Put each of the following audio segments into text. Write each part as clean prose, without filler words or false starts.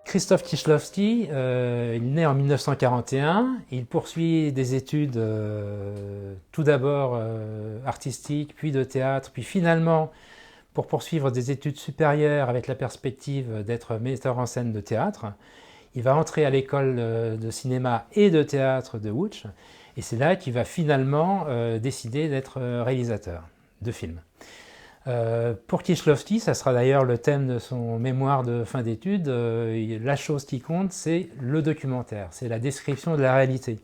Krzysztof Kieślowski, il est né en 1941. Il poursuit des études tout d'abord artistiques, puis de théâtre, puis finalement pour poursuivre des études supérieures avec la perspective d'être metteur en scène de théâtre. Il va entrer à l'école de cinéma et de théâtre de Łódź, et c'est là qu'il va finalement décider d'être réalisateur de films. Pour Kieślowski, ça sera d'ailleurs le thème de son mémoire de fin d'études, la chose qui compte, c'est le documentaire, c'est la description de la réalité.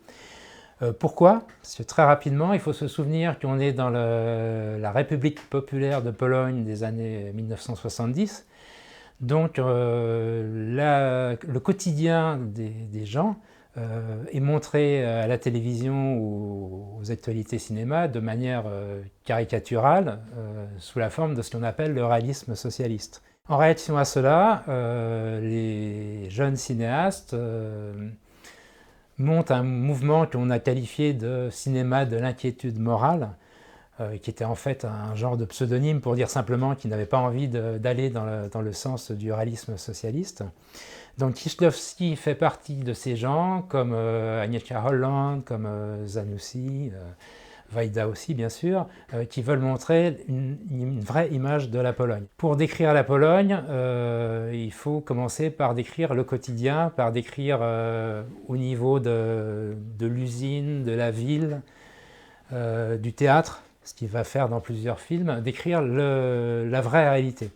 Pourquoi? Parce que très rapidement, il faut se souvenir qu'on est dans la République populaire de Pologne des années 1970. Donc le quotidien des gens est montré à la télévision ou aux actualités cinéma de manière caricaturale, sous la forme de ce qu'on appelle le réalisme socialiste. En réaction à cela, les jeunes cinéastes montent un mouvement qu'on a qualifié de cinéma de l'inquiétude morale, qui était en fait un genre de pseudonyme pour dire simplement qu'ils n'avaient pas envie d'aller dans le sens du réalisme socialiste. Donc Kieślowski fait partie de ces gens, comme Agnieszka Holland, comme Zanussi, Wajda aussi bien sûr, qui veulent montrer une vraie image de la Pologne. Pour décrire la Pologne, il faut commencer par décrire le quotidien, par décrire au niveau de l'usine, de la ville, du théâtre, ce qu'il va faire dans plusieurs films, décrire la vraie réalité.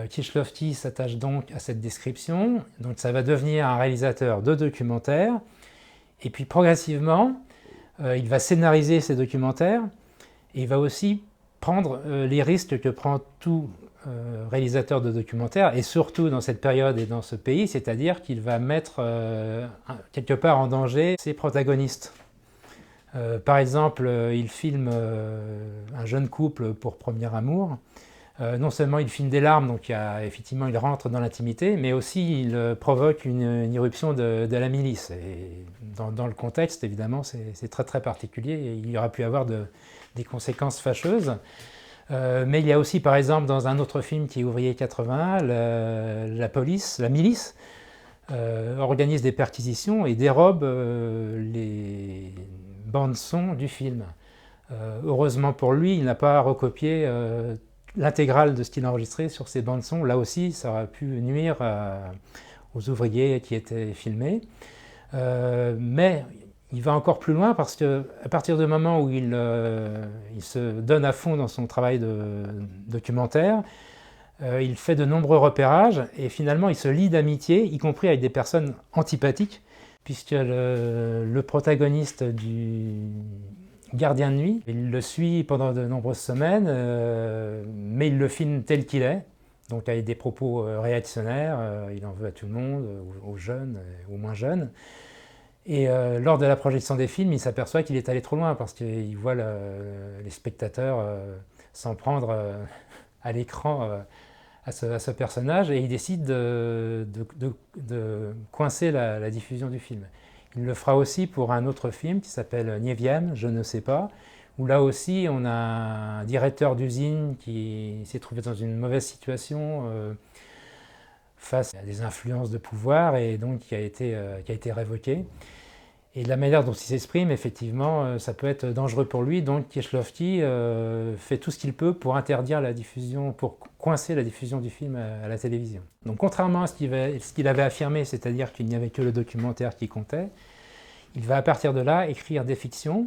Kieślowski s'attache donc à cette description, donc ça va devenir un réalisateur de documentaires, et puis progressivement, il va scénariser ces documentaires, et il va aussi prendre les risques que prend tout réalisateur de documentaires, et surtout dans cette période et dans ce pays, c'est-à-dire qu'il va mettre quelque part en danger ses protagonistes. Par exemple, il filme un jeune couple pour Premier Amour. Non seulement il filme des larmes, donc effectivement il rentre dans l'intimité, mais aussi il provoque une irruption de la milice. Et dans le contexte, évidemment, c'est très très particulier et il y aura pu avoir des conséquences fâcheuses. Mais il y a aussi, par exemple, dans un autre film qui est Ouvrier 81, la milice, organise des perquisitions et dérobe les bandes-son du film. Heureusement pour lui, il n'a pas recopié l'intégrale de ce qu'il a enregistré sur ces bandes-son. Là aussi, ça aurait pu nuire aux ouvriers qui étaient filmés. Mais il va encore plus loin parce qu'à partir du moment où il se donne à fond dans son travail de documentaire, il fait de nombreux repérages et finalement il se lie d'amitié, y compris avec des personnes antipathiques, puisque le protagoniste du Gardien de nuit, il le suit pendant de nombreuses semaines, mais il le filme tel qu'il est, donc avec des propos réactionnaires, il en veut à tout le monde, aux jeunes, aux moins jeunes. Et lors de la projection des films, il s'aperçoit qu'il est allé trop loin parce qu'il voit les spectateurs s'en prendre à l'écran à ce personnage et il décide de coincer la diffusion du film. Il le fera aussi pour un autre film qui s'appelle Nie wiem, je ne sais pas, où là aussi on a un directeur d'usine qui s'est trouvé dans une mauvaise situation face à des influences de pouvoir et donc qui a été révoqué. Et de la manière dont il s'exprime, effectivement, ça peut être dangereux pour lui. Donc Kieślowski fait tout ce qu'il peut pour interdire la diffusion, pour coincer la diffusion du film à la télévision. Donc contrairement à ce qu'il avait affirmé, c'est-à-dire qu'il n'y avait que le documentaire qui comptait, il va à partir de là écrire des fictions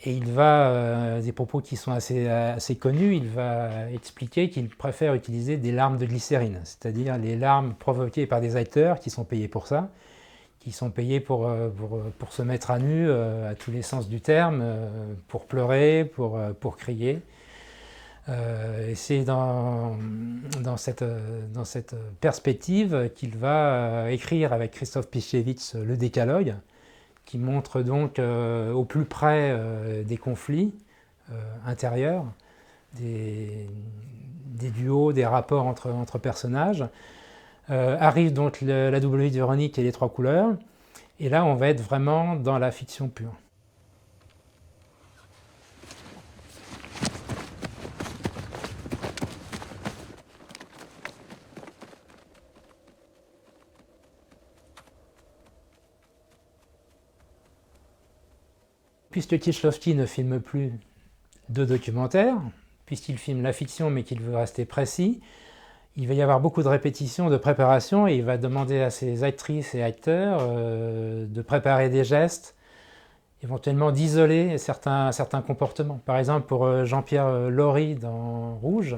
et il va, des propos qui sont assez connus, il va expliquer qu'il préfère utiliser des larmes de glycérine, c'est-à-dire les larmes provoquées par des acteurs qui sont payés pour ça, qui sont payés pour se mettre à nu à tous les sens du terme, pour pleurer, pour crier. Et c'est dans cette perspective qu'il va écrire avec Krzysztof Piesiewicz le Décalogue, qui montre donc au plus près des conflits intérieurs, des duos, des rapports entre personnages. Arrive donc la double vie de Véronique et les trois couleurs, et là on va être vraiment dans la fiction pure. puisque Kieślowski ne filme plus de documentaires, puisqu'il filme la fiction mais qu'il veut rester précis, il va y avoir beaucoup de répétitions, de préparation, et il va demander à ses actrices et acteurs de préparer des gestes, éventuellement d'isoler certains comportements. Par exemple, pour Jean-Pierre Laury dans Rouge,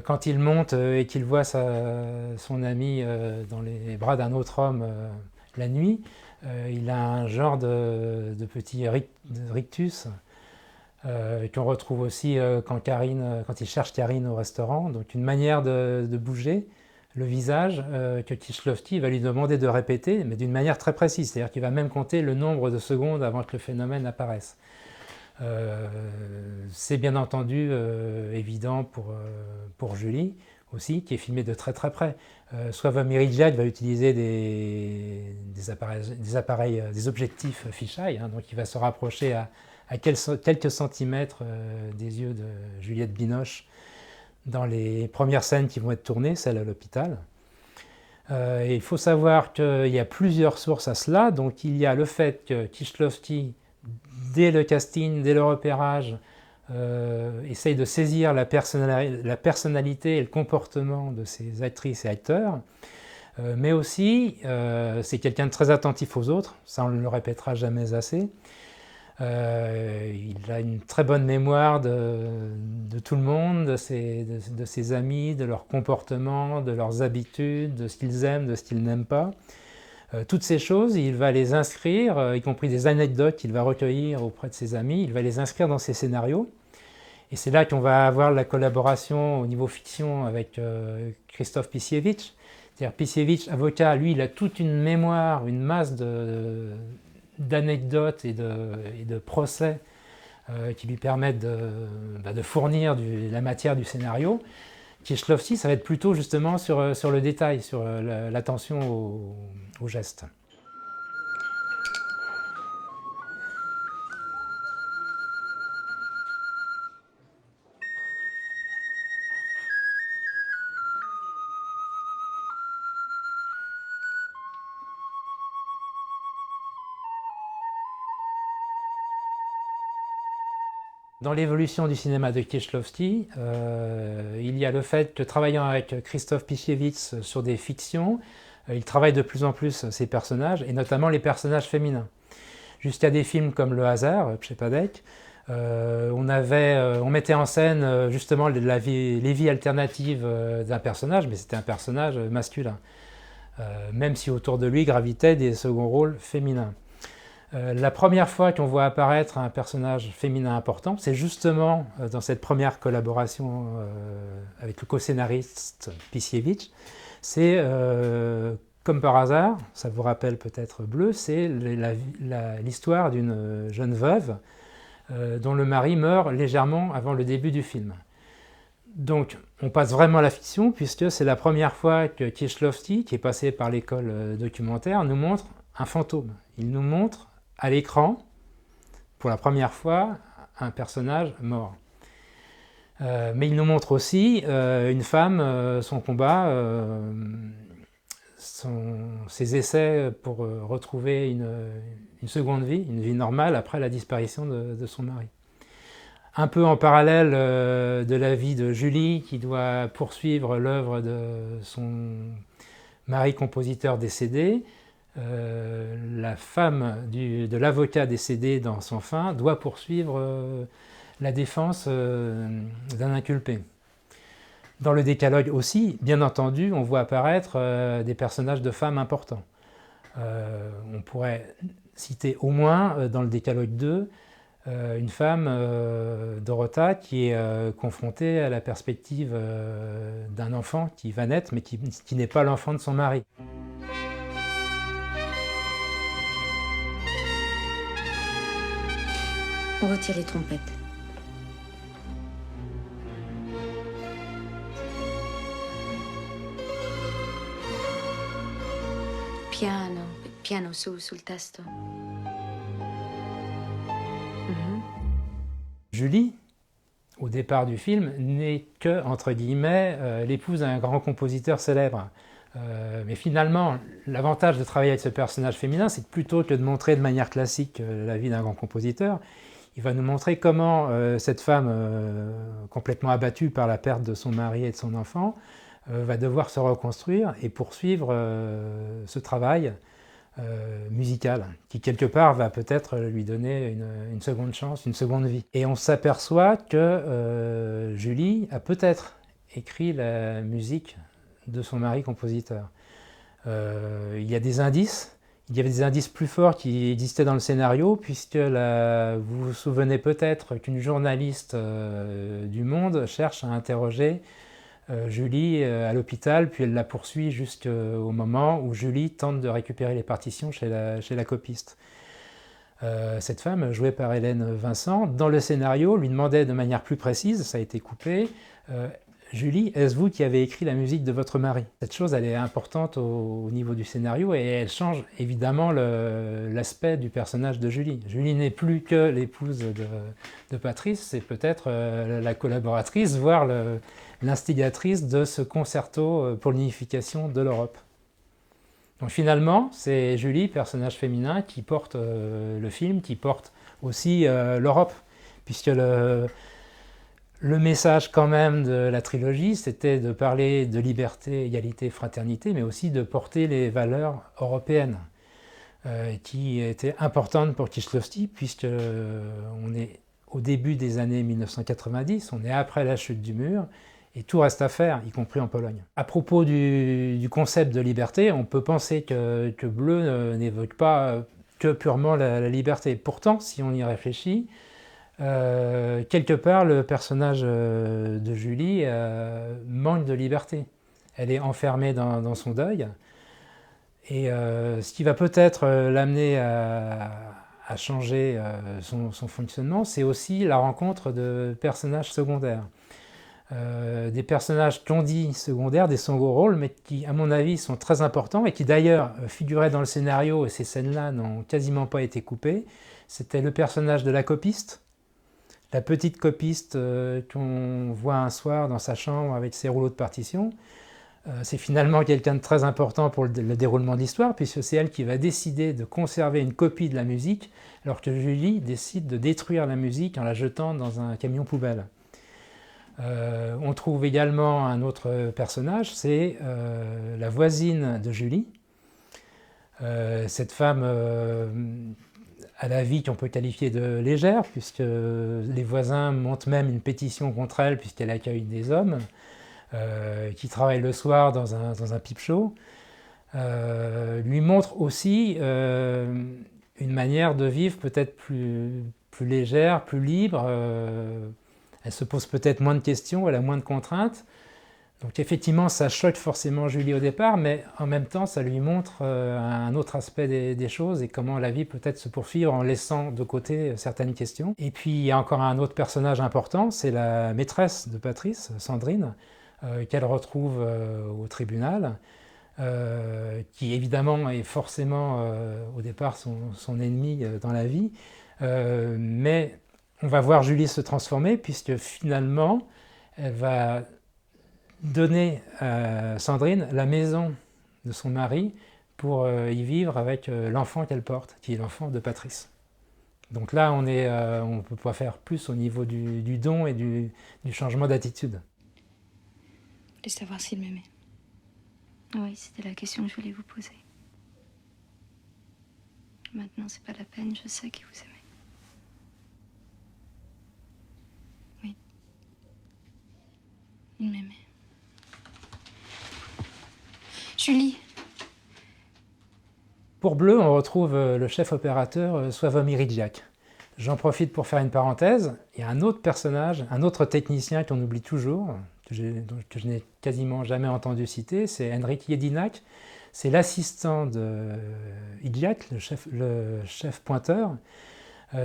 quand il monte et qu'il voit son ami dans les bras d'un autre homme la nuit, il a un genre de petit rictus qu'on retrouve aussi quand il cherche Karine au restaurant. Donc une manière de bouger le visage que Kieślowski va lui demander de répéter, mais d'une manière très précise. C'est-à-dire qu'il va même compter le nombre de secondes avant que le phénomène apparaisse. C'est bien entendu évident pour Julie aussi, qui est filmée de très très près. Sławomir Ijak va utiliser des objectifs fisheye, hein, donc il va se rapprocher à quelques centimètres des yeux de Juliette Binoche dans les premières scènes qui vont être tournées, celles à l'hôpital. Et il faut savoir qu'il y a plusieurs sources à cela. Donc il y a le fait que Kieślowski, dès le casting, dès le repérage, essaye de saisir la personnalité et le comportement de ses actrices et acteurs, mais aussi c'est quelqu'un de très attentif aux autres, ça on ne le répétera jamais assez. Il a une très bonne mémoire de tout le monde, de ses amis, de leur comportement, de leurs habitudes, de ce qu'ils aiment, de ce qu'ils n'aiment pas. Toutes ces choses, il va les inscrire, y compris des anecdotes qu'il va recueillir auprès de ses amis, il va les inscrire dans ses scénarios. Et c'est là qu'on va avoir la collaboration au niveau fiction avec Krzysztof Pisiewicz. C'est-à-dire Pisiewicz, avocat, lui, il a toute une mémoire, une masse d'anecdotes et de procès qui lui permettent de fournir la matière du scénario. Kieślowski, ça va être plutôt justement sur le détail, sur l'attention aux gestes. Dans l'évolution du cinéma de Kieślowski, il y a le fait que travaillant avec Krzysztof Pisiewicz sur des fictions, il travaille de plus en plus ses personnages, et notamment les personnages féminins. Jusqu'à des films comme Le Hasard, Przepadek, on mettait en scène justement les vies alternatives d'un personnage, mais c'était un personnage masculin, même si autour de lui gravitaient des seconds rôles féminins. La première fois qu'on voit apparaître un personnage féminin important, c'est justement dans cette première collaboration avec le co-scénariste Pisiewicz. C'est, comme par hasard, ça vous rappelle peut-être Bleu, c'est l'histoire d'une jeune veuve dont le mari meurt légèrement avant le début du film. Donc on passe vraiment à la fiction, puisque c'est la première fois que Kieślowski, qui est passé par l'école documentaire, nous montre un fantôme. Il nous montre à l'écran, pour la première fois, un personnage mort. Mais il nous montre aussi une femme, son combat, ses essais pour retrouver une seconde vie, une vie normale après la disparition de son mari. Un peu en parallèle de la vie de Julie, qui doit poursuivre l'œuvre de son mari compositeur décédé, la femme de l'avocat décédé dans Sans fin doit poursuivre la défense d'un inculpé. Dans le décalogue aussi, bien entendu, on voit apparaître des personnages de femmes importants. On pourrait citer au moins dans le décalogue 2 une femme, Dorota, qui est confrontée à la perspective d'un enfant qui va naître, mais qui n'est pas l'enfant de son mari. On retire les trompettes. Piano sul tasto. Julie, au départ du film, n'est que, entre guillemets, l'épouse d'un grand compositeur célèbre. Mais finalement, l'avantage de travailler avec ce personnage féminin, c'est que plutôt que de montrer de manière classique la vie d'un grand compositeur, il va nous montrer comment cette femme, complètement abattue par la perte de son mari et de son enfant, va devoir se reconstruire et poursuivre ce travail musical, qui quelque part va peut-être lui donner une seconde chance, une seconde vie. Et on s'aperçoit que Julie a peut-être écrit la musique de son mari compositeur. Il y a des indices. Il y avait des indices plus forts qui existaient dans le scénario, puisque vous vous souvenez peut-être qu'une journaliste du Monde cherche à interroger Julie à l'hôpital, puis elle la poursuit jusqu'au moment où Julie tente de récupérer les partitions chez la copiste. Cette femme, jouée par Hélène Vincent, dans le scénario, lui demandait de manière plus précise, ça a été coupé, Julie, est-ce vous qui avez écrit la musique de votre mari? Cette chose, elle est importante au niveau du scénario et elle change évidemment l'aspect du personnage de Julie. Julie n'est plus que l'épouse de Patrice, c'est peut-être la collaboratrice, voire l'instigatrice de ce concerto pour l'unification de l'Europe. Donc finalement, c'est Julie, personnage féminin, qui porte le film, qui porte aussi l'Europe, puisque le message quand même de la trilogie, c'était de parler de liberté, égalité, fraternité, mais aussi de porter les valeurs européennes, qui étaient importantes pour Kieślowski, puisque on est au début des années 1990, on est après la chute du mur, et tout reste à faire, y compris en Pologne. À propos du concept de liberté, on peut penser que Bleu n'évoque pas que purement la liberté. Pourtant, si on y réfléchit, quelque part, le personnage de Julie manque de liberté. Elle est enfermée dans son deuil. Et ce qui va peut-être l'amener à changer son fonctionnement, c'est aussi la rencontre de personnages secondaires. Des personnages qu'on dit secondaires, des seconds rôles, mais qui, à mon avis, sont très importants et qui d'ailleurs figuraient dans le scénario, et ces scènes-là n'ont quasiment pas été coupées. C'était le personnage de la copiste, la petite copiste qu'on voit un soir dans sa chambre avec ses rouleaux de partition. C'est finalement quelqu'un de très important pour le déroulement de l'histoire, puisque c'est elle qui va décider de conserver une copie de la musique, alors que Julie décide de détruire la musique en la jetant dans un camion poubelle. On trouve également un autre personnage, c'est la voisine de Julie. Cette femme a la vie qu'on peut qualifier de légère, puisque les voisins montent même une pétition contre elle, puisqu'elle accueille des hommes qui travaillent le soir dans un pipe show. Lui montre aussi une manière de vivre peut-être plus légère, plus libre. Elle se pose peut-être moins de questions, elle a moins de contraintes. Donc effectivement, ça choque forcément Julie au départ, mais en même temps, ça lui montre un autre aspect des choses et comment la vie peut être se poursuivre en laissant de côté certaines questions. Et puis, il y a encore un autre personnage important, c'est la maîtresse de Patrice, Sandrine, qu'elle retrouve au tribunal, qui évidemment est forcément au départ son ennemi dans la vie, mais on va voir Julie se transformer, puisque finalement, elle va donner à Sandrine la maison de son mari pour y vivre avec l'enfant qu'elle porte, qui est l'enfant de Patrice. Donc là, on ne peut pas faire plus au niveau du don et du changement d'attitude. Je voulais savoir s'il m'aimait. Oui, c'était la question que je voulais vous poser. Maintenant, c'est pas la peine, je sais qu'il vous aimait. Oui. Il m'aimait. Julie. Pour Bleu, on retrouve le chef opérateur Sławomir Rydziak. J'en profite pour faire une parenthèse. Il y a un autre personnage, un autre technicien qu'on oublie toujours, que je n'ai quasiment jamais entendu citer, c'est Henryk Jedinak. C'est l'assistant de Rydziak, le chef pointeur.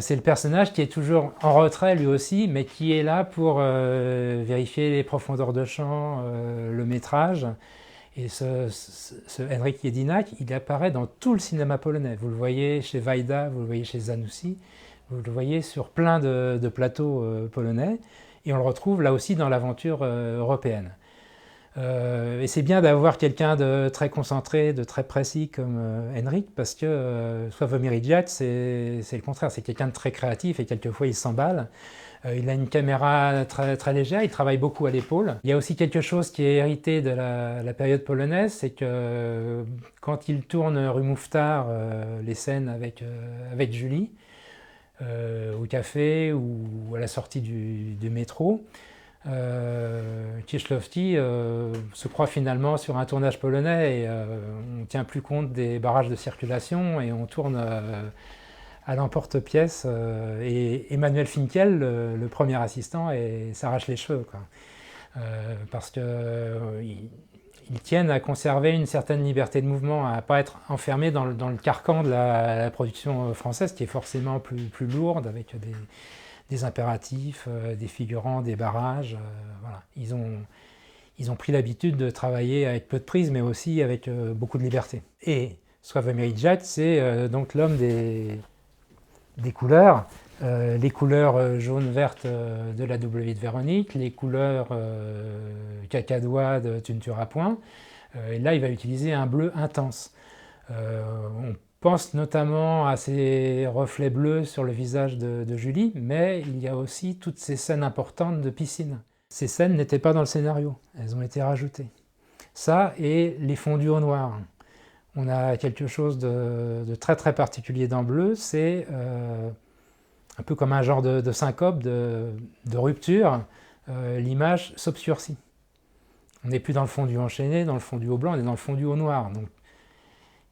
C'est le personnage qui est toujours en retrait lui aussi, mais qui est là pour vérifier les profondeurs de champ, le métrage. Et ce Henryk Jedinak, il apparaît dans tout le cinéma polonais. Vous le voyez chez Wajda, vous le voyez chez Zanussi, vous le voyez sur plein de plateaux polonais. Et on le retrouve là aussi dans l'aventure européenne. Et c'est bien d'avoir quelqu'un de très concentré, de très précis comme Henrik, parce que Sławomir Žižek, c'est le contraire, c'est quelqu'un de très créatif et quelquefois il s'emballe. Il a une caméra très, très légère, il travaille beaucoup à l'épaule. Il y a aussi quelque chose qui est hérité de la période polonaise, c'est que quand il tourne rue Mouffetard les scènes avec Julie, au café ou à la sortie du métro, Kieślowski se croit finalement sur un tournage polonais et on ne tient plus compte des barrages de circulation et on tourne à l'emporte-pièce et Emmanuel Finkiel, le premier assistant, s'arrache les cheveux, quoi. Parce qu'ils tiennent à conserver une certaine liberté de mouvement, à ne pas être enfermés dans le carcan de la production française qui est forcément plus lourde avec des impératifs, des figurants, des barrages. Voilà. Ils ont pris l'habitude de travailler avec peu de prise, mais aussi avec beaucoup de liberté. Et Sławomir Žižek, c'est donc l'homme des couleurs. Les couleurs jaune-verte de la W de Véronique, les couleurs cacadois de Tu ne tueras point. Et là, il va utiliser un bleu intense. On pense notamment à ces reflets bleus sur le visage de Julie, mais il y a aussi toutes ces scènes importantes de piscine. Ces scènes n'étaient pas dans le scénario, elles ont été rajoutées. Ça et les fondus au noir. On a quelque chose de très très particulier dans bleu, c'est un peu comme un genre de syncope, de rupture, l'image s'obscurcit. On n'est plus dans le fondu enchaîné, dans le fondu au blanc, on est dans le fondu au noir. Donc,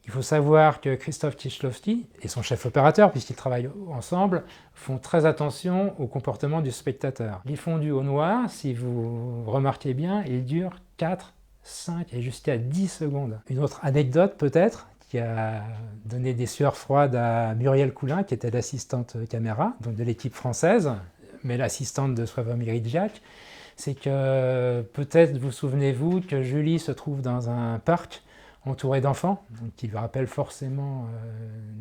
il faut savoir que Krzysztof Kieślowski et son chef opérateur, puisqu'ils travaillent ensemble, font très attention au comportement du spectateur. Les fondus au noir, si vous remarquez bien, ils durent 4, 5 et jusqu'à 10 secondes. Une autre anecdote peut-être, qui a donné des sueurs froides à Muriel Coulin, qui était l'assistante caméra, donc de l'équipe française, mais l'assistante de Sławomir Žižek, c'est que peut-être vous souvenez-vous que Julie se trouve dans un parc entouré d'enfants, qui lui rappelle forcément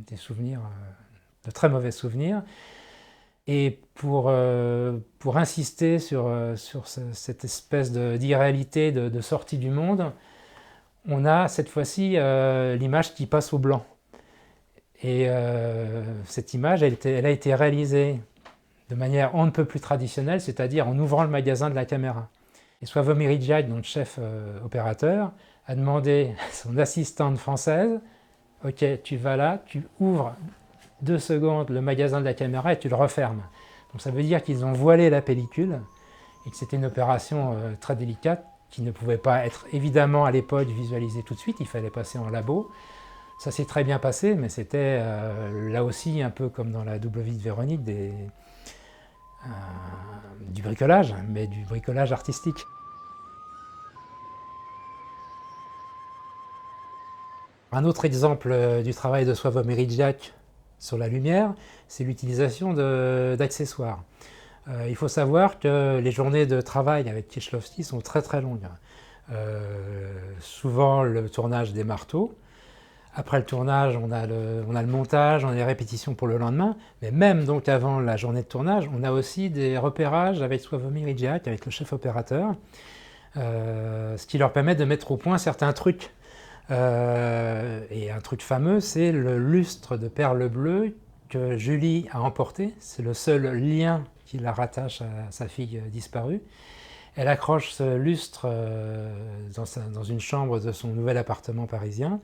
des souvenirs, de très mauvais souvenirs. Et pour insister sur cette espèce d'irréalité de sortie du monde, on a cette fois-ci l'image qui passe au blanc. Et cette image, elle a été réalisée de manière on ne peut plus traditionnelle, c'est-à-dire en ouvrant le magasin de la caméra. Et Sławomir Žižek, donc chef opérateur, a demandé à son assistante française « Ok, tu vas là, tu ouvres 2 secondes le magasin de la caméra et tu le refermes. » Donc ça veut dire qu'ils ont voilé la pellicule et que c'était une opération très délicate qui ne pouvait pas être évidemment à l'époque visualisée tout de suite, il fallait passer en labo. Ça s'est très bien passé, mais c'était là aussi un peu comme dans la W de Véronique, du bricolage, mais du bricolage artistique. Un autre exemple du travail de Sławomir Žižek sur la lumière, c'est l'utilisation d'accessoires. Il faut savoir que les journées de travail avec Kieślowski sont très très longues. Souvent le tournage des marteaux. Après le tournage, on a le montage, on a les répétitions pour le lendemain. Mais même donc avant la journée de tournage, on a aussi des repérages avec Sławomir Žižek, avec le chef opérateur, ce qui leur permet de mettre au point certains trucs. Et un truc fameux, c'est le lustre de perles bleues que Julie a emporté. C'est le seul lien qui la rattache à sa fille disparue. Elle accroche ce lustre dans une chambre de son nouvel appartement parisien.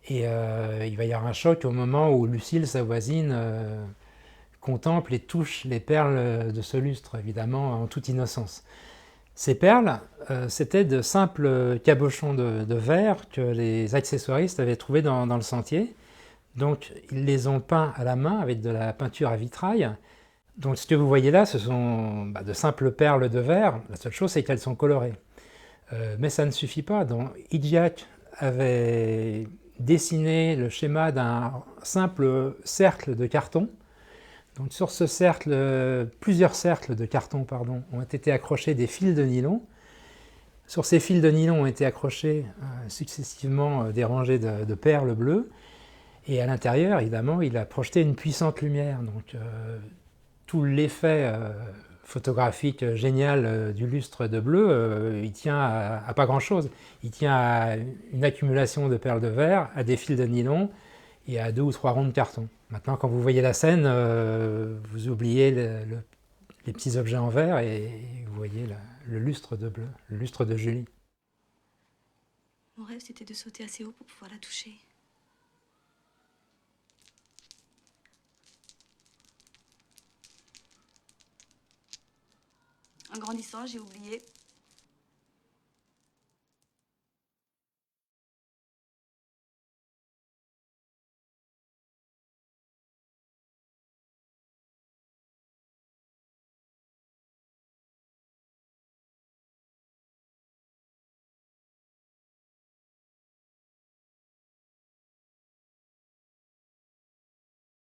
Et il va y avoir un choc au moment où Lucille, sa voisine, contemple et touche les perles de ce lustre, évidemment en toute innocence. Ces perles, c'était de simples cabochons de verre que les accessoiristes avaient trouvés dans le sentier. Donc ils les ont peints à la main avec de la peinture à vitrail. Donc ce que vous voyez là, ce sont de simples perles de verre. La seule chose, c'est qu'elles sont colorées. Mais ça ne suffit pas. Donc Žižek avait dessiné le schéma d'un simple cercle de carton. Donc sur ce cercle, plusieurs cercles de carton ont été accrochés des fils de nylon. Sur ces fils de nylon ont été accrochés successivement des rangées de perles bleues. Et à l'intérieur, évidemment, il a projeté une puissante lumière. Donc tout l'effet photographique génial du lustre de bleu, il tient à pas grand-chose. Il tient à une accumulation de perles de verre, à des fils de nylon et à 2 ou 3 ronds de carton. Maintenant, quand vous voyez la scène, vous oubliez les petits objets en verre et vous voyez le lustre de bleu, le lustre de Julie. Mon rêve, c'était de sauter assez haut pour pouvoir la toucher. En grandissant, j'ai oublié